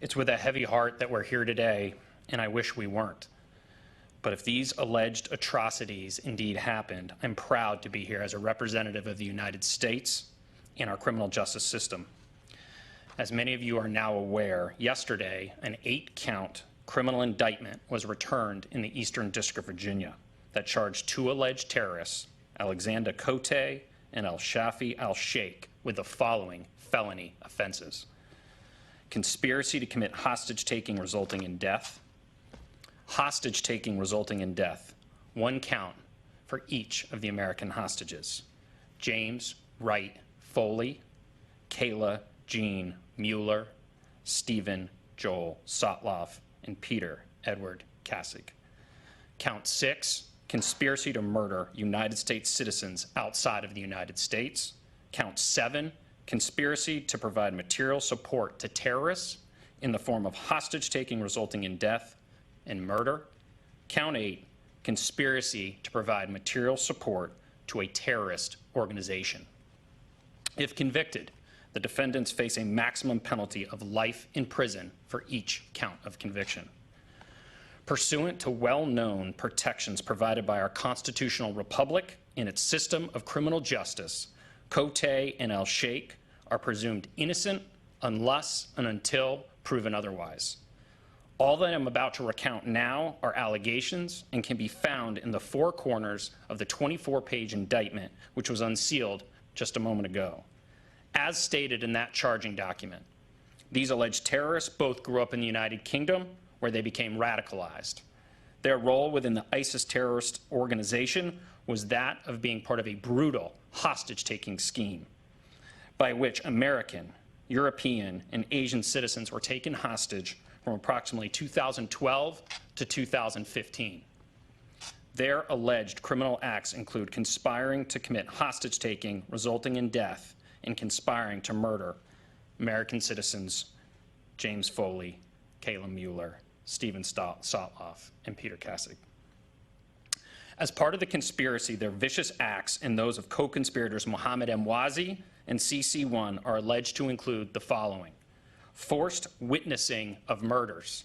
It's with a heavy heart that we're here today, and I wish we weren't. But if these alleged atrocities indeed happened, I'm proud to be here as a representative of the United States in our criminal justice system. As many of you are now aware, yesterday an 8-count criminal indictment was returned in the Eastern District of Virginia that charged 2 alleged terrorists, Alexander Cote and Al-Shafi Al-Sheikh, with the following felony offenses: conspiracy to commit hostage-taking resulting in death, hostage-taking resulting in death, 1 count for each of the American hostages: James Wright Foley, Kayla Jean Mueller, Stephen Joel Sotloff, and Peter Edward Kassig. Count 6, conspiracy to murder United States citizens outside of the United States. Count 7, conspiracy to provide material support to terrorists in the form of hostage-taking resulting in death and murder. Count 8, conspiracy to provide material support to a terrorist organization. If convicted, the defendants face a maximum penalty of life in prison for each count of conviction. Pursuant to well-known protections provided by our constitutional republic and its system of criminal justice, Cote and Al-Sheikh are presumed innocent unless and until proven otherwise. All that I'm about to recount now are allegations and can be found in the 4 corners of the 24-page indictment, which was unsealed just a moment ago. As stated in that charging document, these alleged terrorists both grew up in the United Kingdom, where they became radicalized. Their role within the ISIS terrorist organization was that of being part of a brutal hostage-taking scheme by which American, European, and Asian citizens were taken hostage from approximately 2012 to 2015. Their alleged criminal acts include conspiring to commit hostage-taking resulting in death and conspiring to murder American citizens James Foley, Kayla Mueller, Stephen Sotloff, and Peter Kassig. As part of the conspiracy, their vicious acts and those of co-conspirators Mohammed Emwazi and CC1 are alleged to include the following: forced witnessing of murders,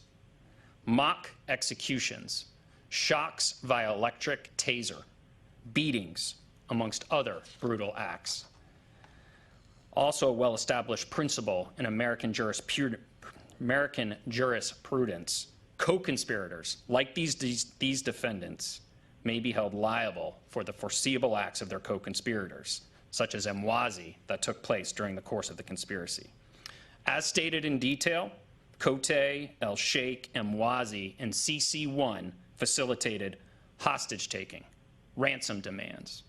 mock executions, shocks via electric taser, beatings, amongst other brutal acts. Also a well-established principle in American jurisprudence, co-conspirators, like these defendants, may be held liable for the foreseeable acts of their co-conspirators, such as Emwazi, that took place during the course of the conspiracy. As stated in detail, Cote, El-Sheikh, Emwazi, and CC1 facilitated hostage-taking, ransom demands,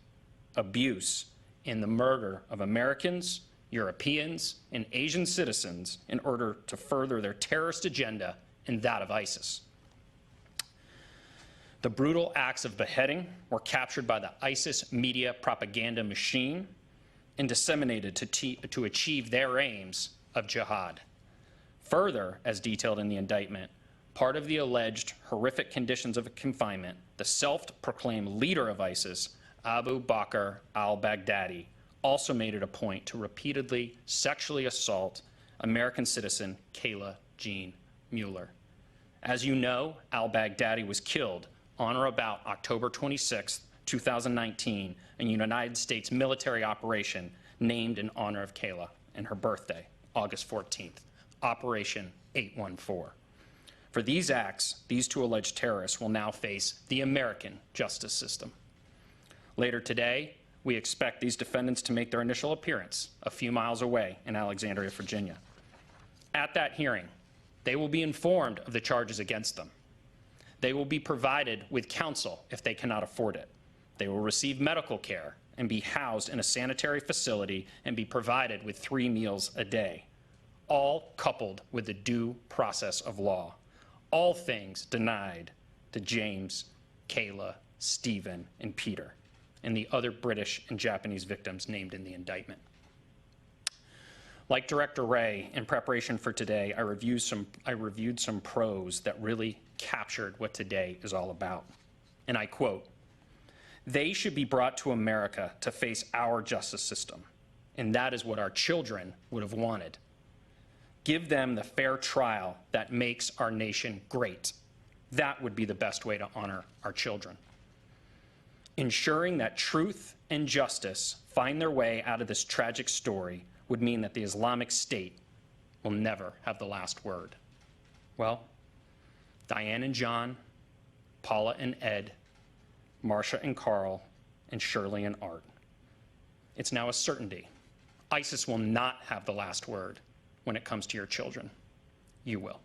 abuse, and the murder of Americans, Europeans, and Asian citizens in order to further their terrorist agenda and that of ISIS. The brutal acts of beheading were captured by the ISIS media propaganda machine and disseminated to achieve their aims of jihad. Further, as detailed in the indictment, part of the alleged horrific conditions of confinement, the self-proclaimed leader of ISIS, Abu Bakr al-Baghdadi, also made it a point to repeatedly sexually assault American citizen Kayla Jean Mueller. As you know, al-Baghdadi was killed on or about October 26, 2019, in a United States military operation named in honor of Kayla and her birthday, August 14th, Operation 814. For these acts, these 2 alleged terrorists will now face the American justice system. Later today, we expect these defendants to make their initial appearance a few miles away in Alexandria, Virginia. At that hearing, they will be informed of the charges against them. They will be provided with counsel if they cannot afford it. They will receive medical care and be housed in a sanitary facility and be provided with 3 meals a day, all coupled with the due process of law. All things denied to James, Kayla, Stephen, and Peter, and the other British and Japanese victims named in the indictment. Like Director Wray, in preparation for today, I reviewed some prose that really captured what today is all about. And I quote, "They should be brought to America to face our justice system, and that is what our children would have wanted. Give them the fair trial that makes our nation great. That would be the best way to honor our children. Ensuring that truth and justice find their way out of this tragic story would mean that the Islamic State will never have the last word. Well, Diane and John, Paula and Ed, Marcia and Carl, and Shirley and Art. It's now a certainty. ISIS will not have the last word when it comes to your children. You will.